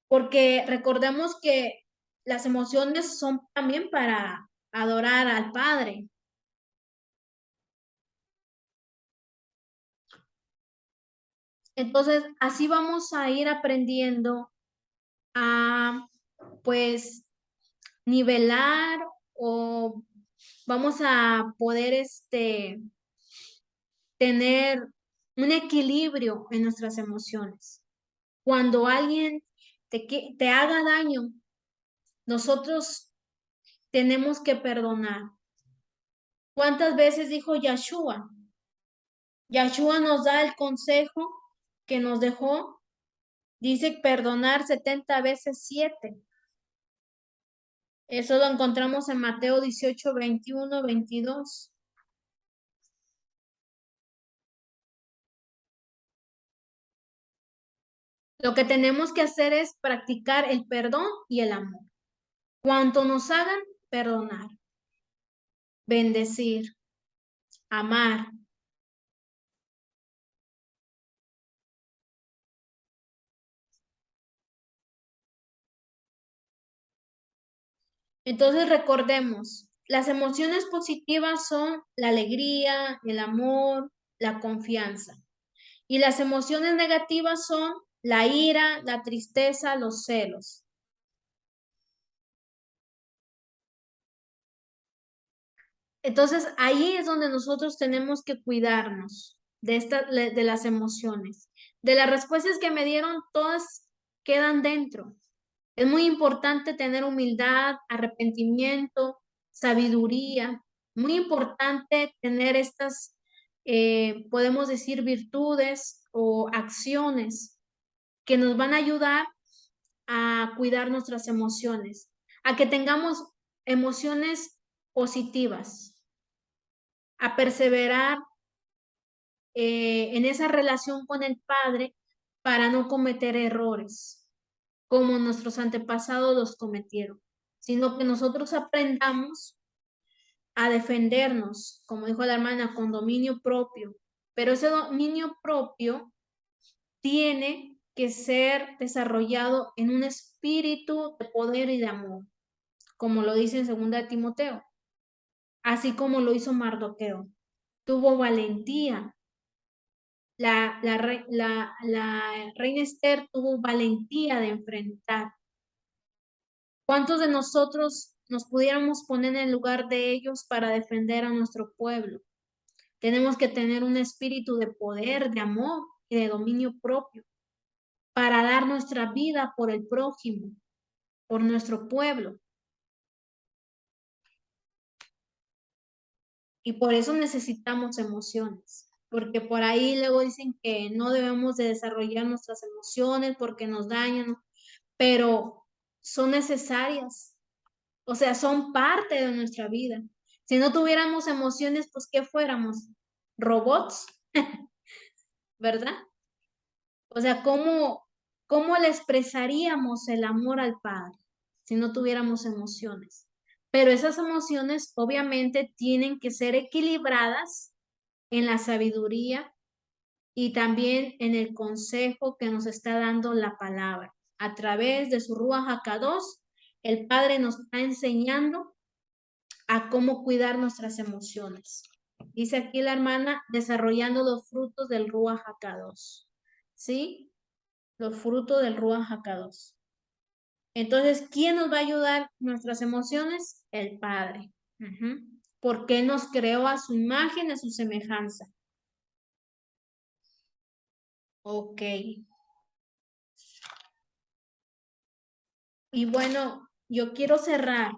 [SPEAKER 1] Porque recordemos que las emociones son también para adorar al Padre. Entonces, así vamos a ir aprendiendo a, pues, nivelar o vamos a poder, tener un equilibrio en nuestras emociones. Cuando alguien te haga daño, nosotros tenemos que perdonar. ¿Cuántas veces dijo Yahshua? Yahshua nos da el consejo que nos dejó. Dice perdonar 70 veces 7. Eso lo encontramos en Mateo 18, 21, 22. Lo que tenemos que hacer es practicar el perdón y el amor. Cuanto nos hagan, perdonar, bendecir, amar. Entonces recordemos, las emociones positivas son la alegría, el amor, la confianza. Y las emociones negativas son la ira, la tristeza, los celos. Entonces ahí es donde nosotros tenemos que cuidarnos de las emociones. De las respuestas que me dieron, todas quedan dentro. Es muy importante tener humildad, arrepentimiento, sabiduría. Muy importante tener estas, podemos decir, virtudes o acciones que nos van a ayudar a cuidar nuestras emociones, a que tengamos emociones positivas, a perseverar en esa relación con el Padre para no cometer errores como nuestros antepasados los cometieron, sino que nosotros aprendamos a defendernos, como dijo la hermana, con dominio propio. Pero ese dominio propio tiene que ser desarrollado en un espíritu de poder y de amor, como lo dice en 2 Timoteo, así como lo hizo Mardoqueo. Tuvo valentía. La reina Esther tuvo valentía de enfrentar. ¿Cuántos de nosotros nos pudiéramos poner en el lugar de ellos para defender a nuestro pueblo? Tenemos que tener un espíritu de poder, de amor y de dominio propio para dar nuestra vida por el prójimo, por nuestro pueblo. Y por eso necesitamos emociones, porque por ahí luego dicen que no debemos de desarrollar nuestras emociones porque nos dañan, pero son necesarias. O sea, son parte de nuestra vida. Si no tuviéramos emociones, pues ¿qué fuéramos? ¿Robots? ¿Verdad? O sea, ¿cómo le expresaríamos el amor al Padre si no tuviéramos emociones? Pero esas emociones obviamente tienen que ser equilibradas en la sabiduría y también en el consejo que nos está dando la palabra. A través de su Ruach HaKadosh, el Padre nos está enseñando a cómo cuidar nuestras emociones. Dice aquí la hermana, desarrollando los frutos del Ruach HaKadosh. ¿Sí? Los frutos del Ruach HaKadosh. Entonces, ¿quién nos va a ayudar nuestras emociones? El Padre. Porque Él nos creó a su imagen, a su semejanza. Ok. Y bueno, yo quiero cerrar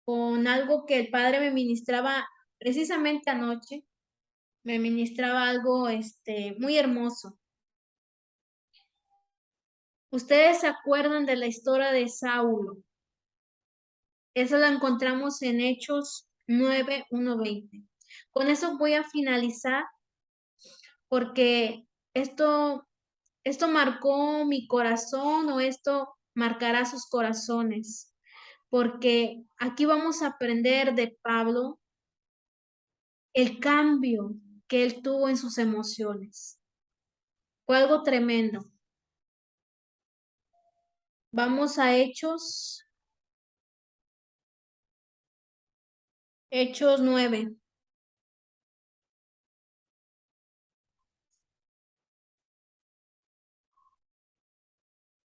[SPEAKER 1] con algo que el Padre me ministraba precisamente anoche. Me ministraba algo muy hermoso. ¿Ustedes se acuerdan de la historia de Saulo? Eso lo encontramos en Hechos 9, 1, 20. Con eso voy a finalizar porque esto marcó mi corazón o esto marcará sus corazones. Porque aquí vamos a aprender de Pablo el cambio que él tuvo en sus emociones. Fue algo tremendo. Vamos a Hechos 9.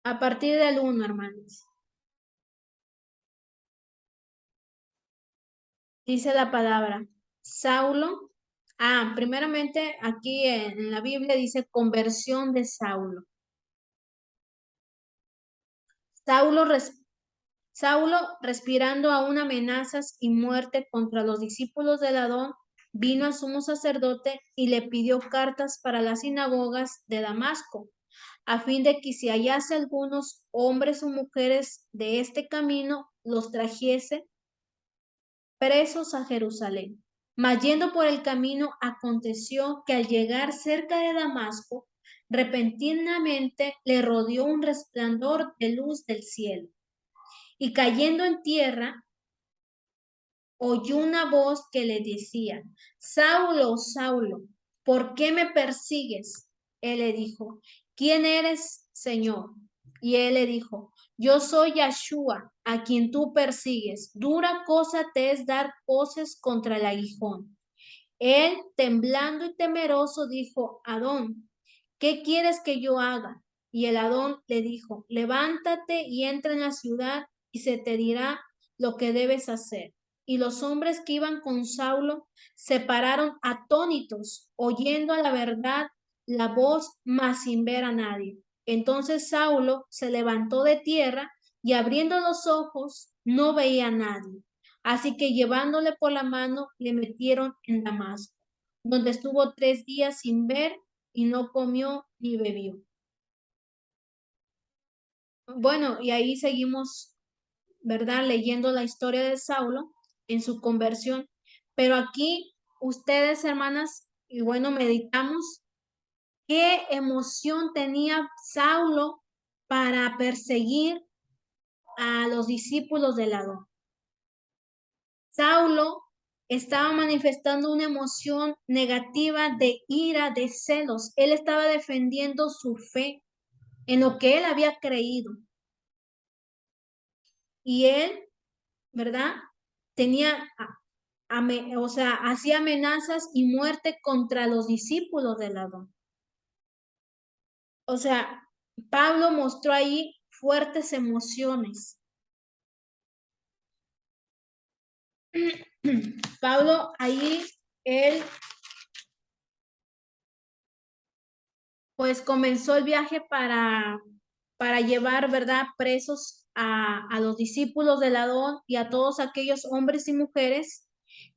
[SPEAKER 1] A partir del 1, hermanos. Dice la palabra, Saulo. Primeramente aquí en la Biblia dice conversión de Saulo. Saulo Saulo, respirando aún amenazas y muerte contra los discípulos del Adón, vino al sumo sacerdote y le pidió cartas para las sinagogas de Damasco, a fin de que si hallase algunos hombres o mujeres de este camino, los trajese presos a Jerusalén. Mas yendo por el camino, aconteció que al llegar cerca de Damasco, repentinamente le rodeó un resplandor de luz del cielo. Y cayendo en tierra, oyó una voz que le decía: Saulo, Saulo, ¿por qué me persigues? Él le dijo: ¿Quién eres, Señor? Y él le dijo: Yo soy Yeshua, a quien tú persigues. Dura cosa te es dar voces contra el aguijón. Él, temblando y temeroso, dijo: Adón, ¿qué quieres que yo haga? Y el Adón le dijo: Levántate y entra en la ciudad, y se te dirá lo que debes hacer. Y los hombres que iban con Saulo se pararon atónitos, oyendo a la verdad la voz, mas sin ver a nadie. Entonces Saulo se levantó de tierra y abriendo los ojos no veía a nadie. Así que llevándole por la mano le metieron en Damasco, donde estuvo 3 días sin ver y no comió ni bebió. Bueno, y ahí seguimos, ¿verdad? Leyendo la historia de Saulo en su conversión. Pero aquí ustedes, hermanas, y bueno, meditamos qué emoción tenía Saulo para perseguir a los discípulos del Adón. Saulo estaba manifestando una emoción negativa de ira, de celos. Él estaba defendiendo su fe en lo que él había creído. Y él, ¿verdad? Tenía, o sea, hacía amenazas y muerte contra los discípulos del Adón. O sea, Pablo mostró ahí fuertes emociones. Pablo ahí, él pues comenzó el viaje para llevar, ¿verdad?, presos a los discípulos del Adón y a todos aquellos hombres y mujeres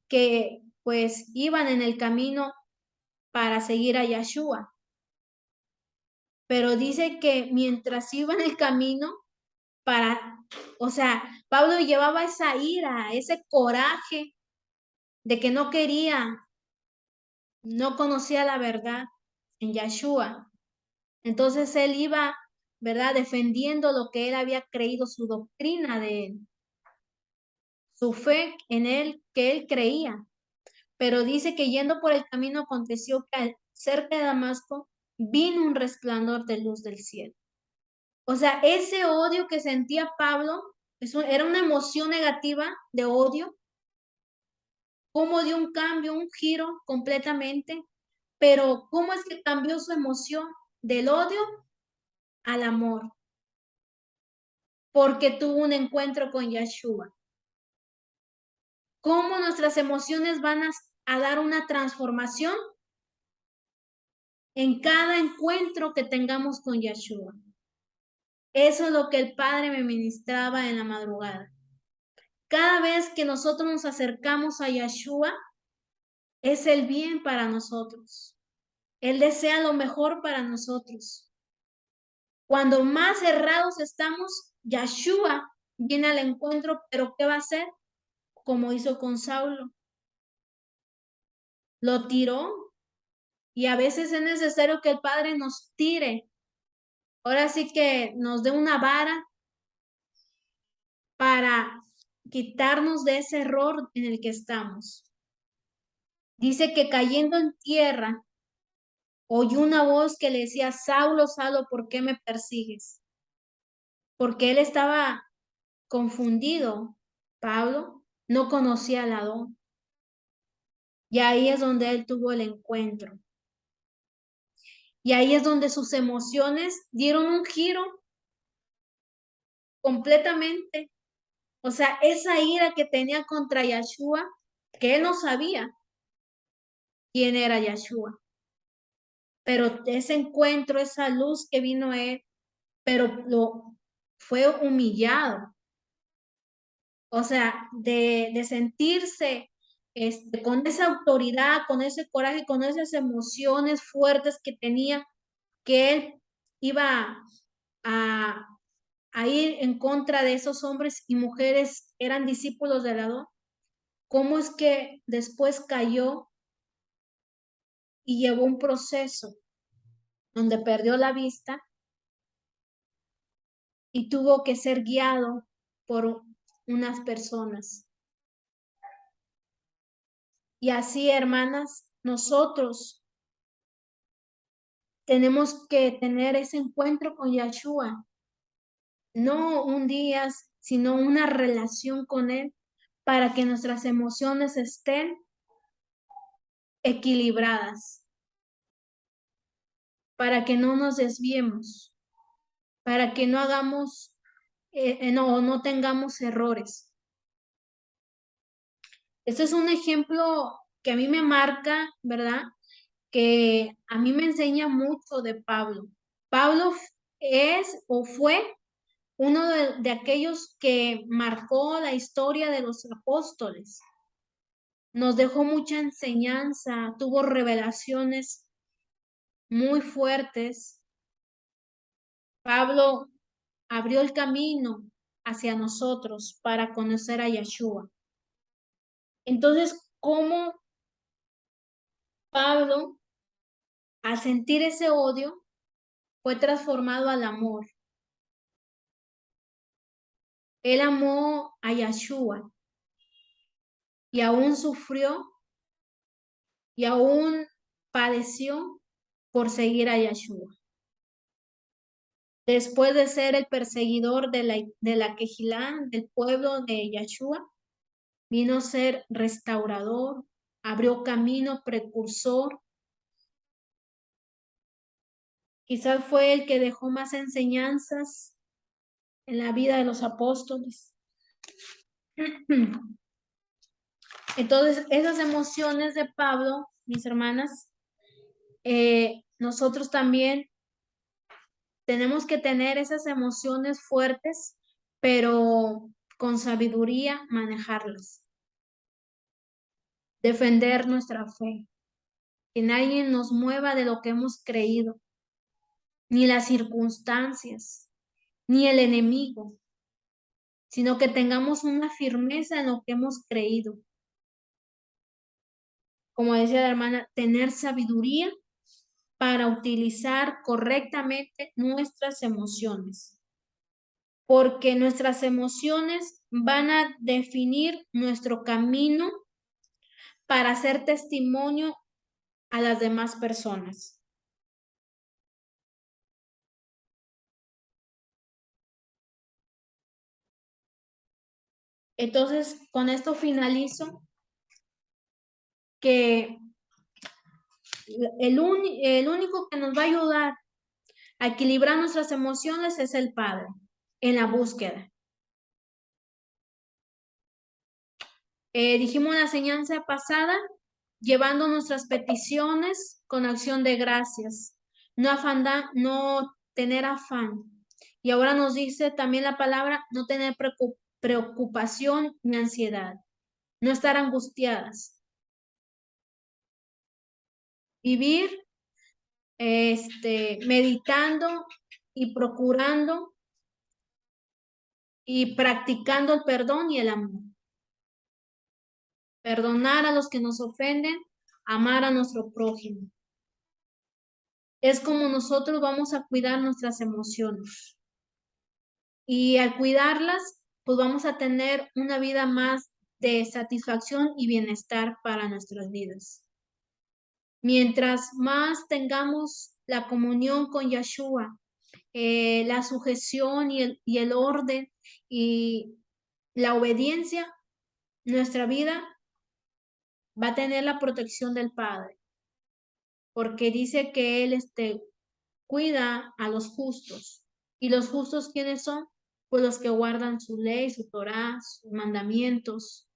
[SPEAKER 1] que pues iban en el camino para seguir a Yeshua. Pero dice que mientras iba en el camino o sea, Pablo llevaba esa ira, ese coraje de que no conocía la verdad en Yeshua. Entonces él iba, ¿verdad?, defendiendo lo que él había creído, su doctrina de él, su fe en él, que él creía. Pero dice que yendo por el camino aconteció que cerca de Damasco vino un resplandor de luz del cielo. O sea, ese odio que sentía Pablo era una emoción negativa de odio, como dio un cambio, un giro completamente. Pero ¿cómo es que cambió su emoción del odio al amor? Porque tuvo un encuentro con Yeshua. ¿Cómo nuestras emociones van a dar una transformación? En cada encuentro que tengamos con Yeshua. Eso es lo que el Padre me ministraba en la madrugada. Cada vez que nosotros nos acercamos a Yeshua, es el bien para nosotros. Él desea lo mejor para nosotros. Cuando más cerrados estamos, Yeshua viene al encuentro, pero ¿qué va a hacer? Como hizo con Saulo. Lo tiró. Y a veces es necesario que el Padre nos tire. Ahora sí que nos dé una vara para quitarnos de ese error en el que estamos. Dice que cayendo en tierra, oyó una voz que le decía: Saulo, Saulo, ¿por qué me persigues? Porque él estaba confundido. Pablo no conocía al Adón. Y ahí es donde él tuvo el encuentro. Y ahí es donde sus emociones dieron un giro completamente. O sea, esa ira que tenía contra Yeshua, que él no sabía quién era Yeshua. Pero ese encuentro, esa luz que vino a él, pero fue humillado. O sea, de sentirse con esa autoridad, con ese coraje, con esas emociones fuertes que tenía, que él iba a, a ir en contra de esos hombres y mujeres que eran discípulos de Adón. ¿Cómo es que después cayó y llevó un proceso donde perdió la vista y tuvo que ser guiado por unas personas? Y así, hermanas, nosotros tenemos que tener ese encuentro con Yeshua, no un día, sino una relación con Él para que nuestras emociones estén equilibradas, para que no nos desviemos, para que no hagamos, no tengamos errores. Este es un ejemplo que a mí me marca, ¿verdad? Que a mí me enseña mucho de Pablo. Pablo es o fue uno de aquellos que marcó la historia de los apóstoles. Nos dejó mucha enseñanza, tuvo revelaciones muy fuertes. Pablo abrió el camino hacia nosotros para conocer a Yeshua. Entonces, ¿cómo Pablo, al sentir ese odio, fue transformado al amor? Él amó a Yeshua y aún sufrió y aún padeció por seguir a Yeshua. Después de ser el perseguidor de la Quejilá, del pueblo de Yeshua, vino a ser restaurador, abrió camino, precursor. Quizás fue el que dejó más enseñanzas en la vida de los apóstoles. Entonces, esas emociones de Pablo, mis hermanas, nosotros también tenemos que tener esas emociones fuertes, pero con sabiduría manejarlas. Defender nuestra fe. Que nadie nos mueva de lo que hemos creído, ni las circunstancias, ni el enemigo, sino que tengamos una firmeza en lo que hemos creído. Como decía la hermana, tener sabiduría para utilizar correctamente nuestras emociones, porque nuestras emociones van a definir nuestro camino para hacer testimonio a las demás personas. Entonces, con esto finalizo que el único que nos va a ayudar a equilibrar nuestras emociones es el Padre en la búsqueda. Dijimos en la enseñanza pasada, llevando nuestras peticiones con acción de gracias, no tener afán. Y ahora nos dice también la palabra, no tener preocupación ni ansiedad, no estar angustiadas. Vivir meditando y procurando y practicando el perdón y el amor. Perdonar a los que nos ofenden, amar a nuestro prójimo. Es como nosotros vamos a cuidar nuestras emociones. Y al cuidarlas, pues vamos a tener una vida más de satisfacción y bienestar para nuestras vidas. Mientras más tengamos la comunión con Yeshua, la sujeción y el orden y la obediencia, nuestra vida va a tener la protección del Padre, porque dice que Él cuida a los justos. ¿Y los justos quiénes son? Pues los que guardan su ley, su Torah, sus mandamientos,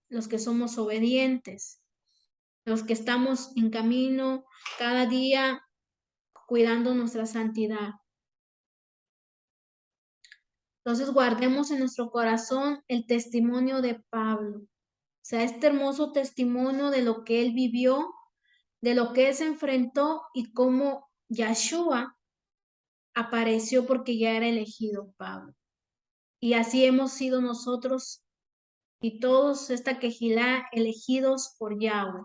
[SPEAKER 1] los que somos obedientes, los que estamos en camino cada día cuidando nuestra santidad. Entonces guardemos en nuestro corazón el testimonio de Pablo. O sea, este hermoso testimonio de lo que él vivió, de lo que él se enfrentó y cómo Yeshua apareció porque ya era elegido Pablo. Y así hemos sido nosotros y todos esta quejilá elegidos por Yahweh.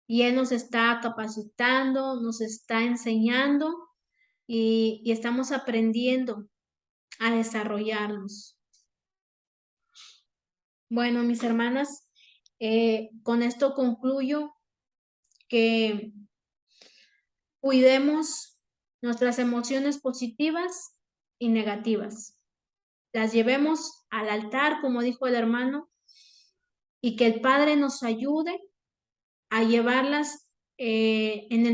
[SPEAKER 1] Y Él nos está capacitando, nos está enseñando y estamos aprendiendo a desarrollarnos. Bueno, mis hermanas, con esto concluyo que cuidemos nuestras emociones positivas y negativas. Las llevemos al altar, como dijo el hermano, y que el Padre nos ayude a llevarlas en la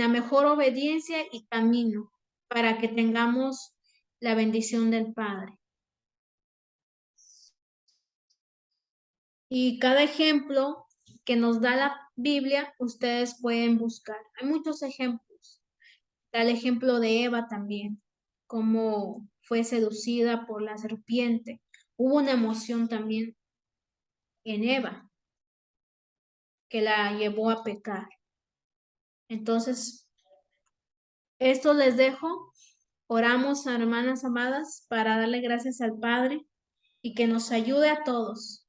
[SPEAKER 1] mejor obediencia y camino para que tengamos la bendición del Padre. Y cada ejemplo que nos da la Biblia, ustedes pueden buscar. Hay muchos ejemplos. Está el ejemplo de Eva también, cómo fue seducida por la serpiente. Hubo una emoción también en Eva que la llevó a pecar. Entonces, esto les dejo. Oramos, hermanas amadas, para darle gracias al Padre y que nos ayude a todos.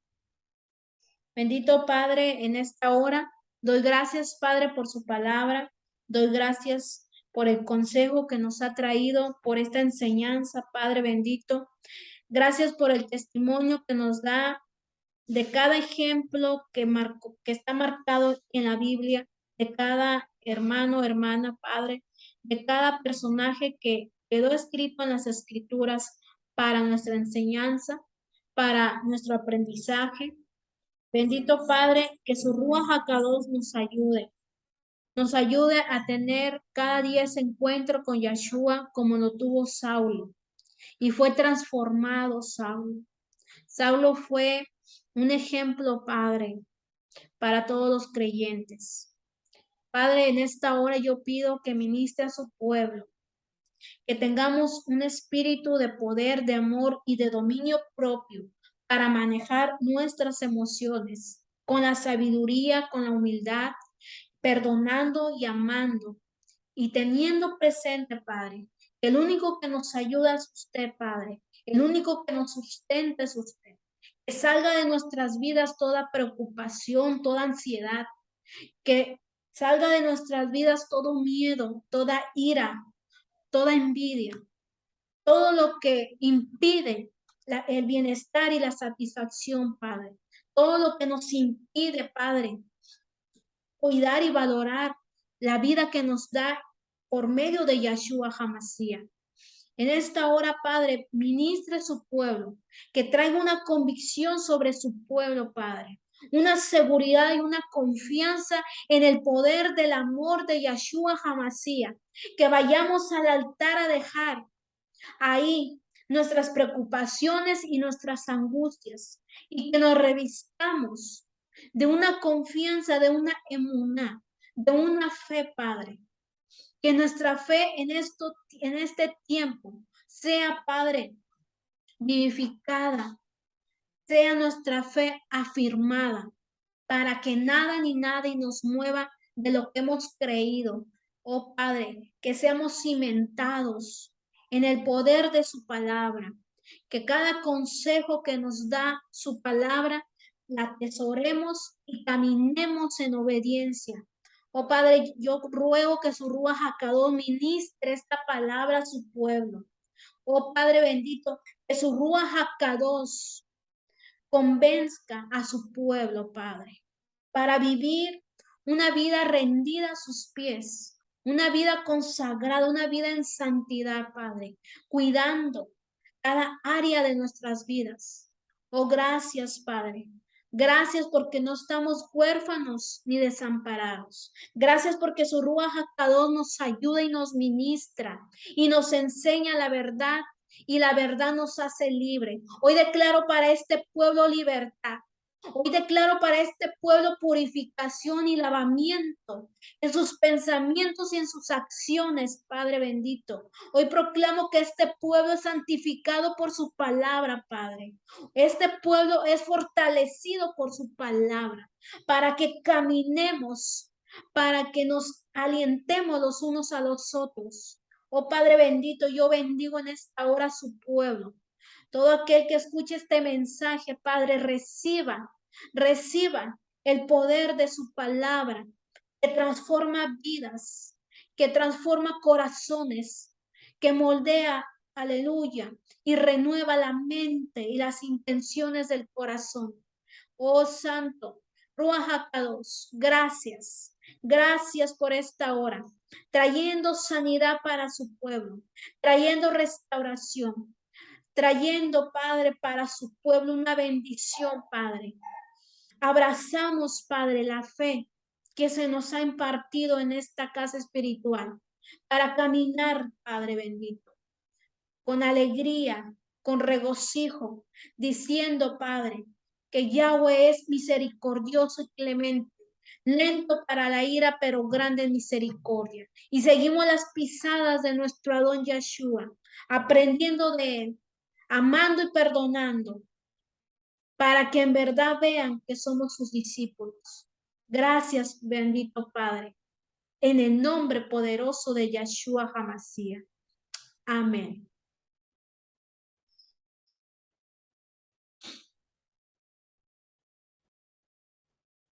[SPEAKER 1] Bendito Padre, en esta hora doy gracias, Padre, por su palabra. Doy gracias por el consejo que nos ha traído, por esta enseñanza, Padre bendito. Gracias por el testimonio que nos da de cada ejemplo que está marcado en la Biblia, de cada hermano, hermana, Padre, de cada personaje que quedó escrito en las Escrituras para nuestra enseñanza, para nuestro aprendizaje. Bendito Padre, que su Ruach HaKadosh nos ayude a tener cada día ese encuentro con Yeshua como lo tuvo Saulo. Y fue transformado Saulo. Saulo fue un ejemplo, Padre, para todos los creyentes. Padre, en esta hora yo pido que ministre a su pueblo, que tengamos un espíritu de poder, de amor y de dominio propio para manejar nuestras emociones con la sabiduría, con la humildad, perdonando y amando y teniendo presente, Padre, que el único que nos ayuda es usted, Padre, el único que nos sustenta es usted. Que salga de nuestras vidas toda preocupación, toda ansiedad, que salga de nuestras vidas todo miedo, toda ira, toda envidia, todo lo que impide el bienestar y la satisfacción, Padre. Todo lo que nos impide, Padre, cuidar y valorar la vida que nos da por medio de Yeshua HaMashiach. En esta hora, Padre, ministre su pueblo, que traiga una convicción sobre su pueblo, Padre, una seguridad y una confianza en el poder del amor de Yeshua HaMashiach, que vayamos al altar a dejar ahí nuestras preocupaciones y nuestras angustias y que nos revistamos de una confianza, de una emuná, de una fe, Padre. Que nuestra fe en este tiempo sea, Padre, vivificada, sea nuestra fe afirmada, para que nada ni nadie nos mueva de lo que hemos creído. Oh Padre, que seamos cimentados en el poder de su palabra, que cada consejo que nos da su palabra la atesoremos y caminemos en obediencia. Oh Padre, yo ruego que su Ruach HaKadosh ministre esta palabra a su pueblo. Oh Padre bendito, que su Ruach HaKadosh convenzca a su pueblo, Padre, para vivir una vida rendida a sus pies, una vida consagrada, una vida en santidad, Padre, cuidando cada área de nuestras vidas. Oh, gracias, Padre. Gracias porque no estamos huérfanos ni desamparados. Gracias porque su Ruach HaKadosh nos ayuda y nos ministra y nos enseña la verdad y la verdad nos hace libre. Hoy declaro para este pueblo libertad. Hoy declaro para este pueblo purificación y lavamiento en sus pensamientos y en sus acciones, Padre bendito. Hoy proclamo que este pueblo es santificado por su palabra, Padre. Este pueblo es fortalecido por su palabra para que caminemos, para que nos alientemos los unos a los otros. Oh Padre bendito, yo bendigo en esta hora a su pueblo. Todo aquel que escuche este mensaje, Padre, reciba el poder de su palabra, que transforma vidas, que transforma corazones, que moldea, aleluya, y renueva la mente y las intenciones del corazón. Oh Santo, Ruach HaKadosh, gracias. Gracias por esta hora, trayendo sanidad para su pueblo, trayendo restauración, trayendo, Padre, para su pueblo una bendición, Padre. Abrazamos, Padre, la fe que se nos ha impartido en esta casa espiritual para caminar, Padre bendito, con alegría, con regocijo, diciendo, Padre, que Yahweh es misericordioso y clemente, lento para la ira, pero grande en misericordia. Y seguimos las pisadas de nuestro Adón Yeshua, aprendiendo de él, amando y perdonando, para que en verdad vean que somos sus discípulos. Gracias, bendito Padre, en el nombre poderoso de Yeshua HaMashiach. Amén.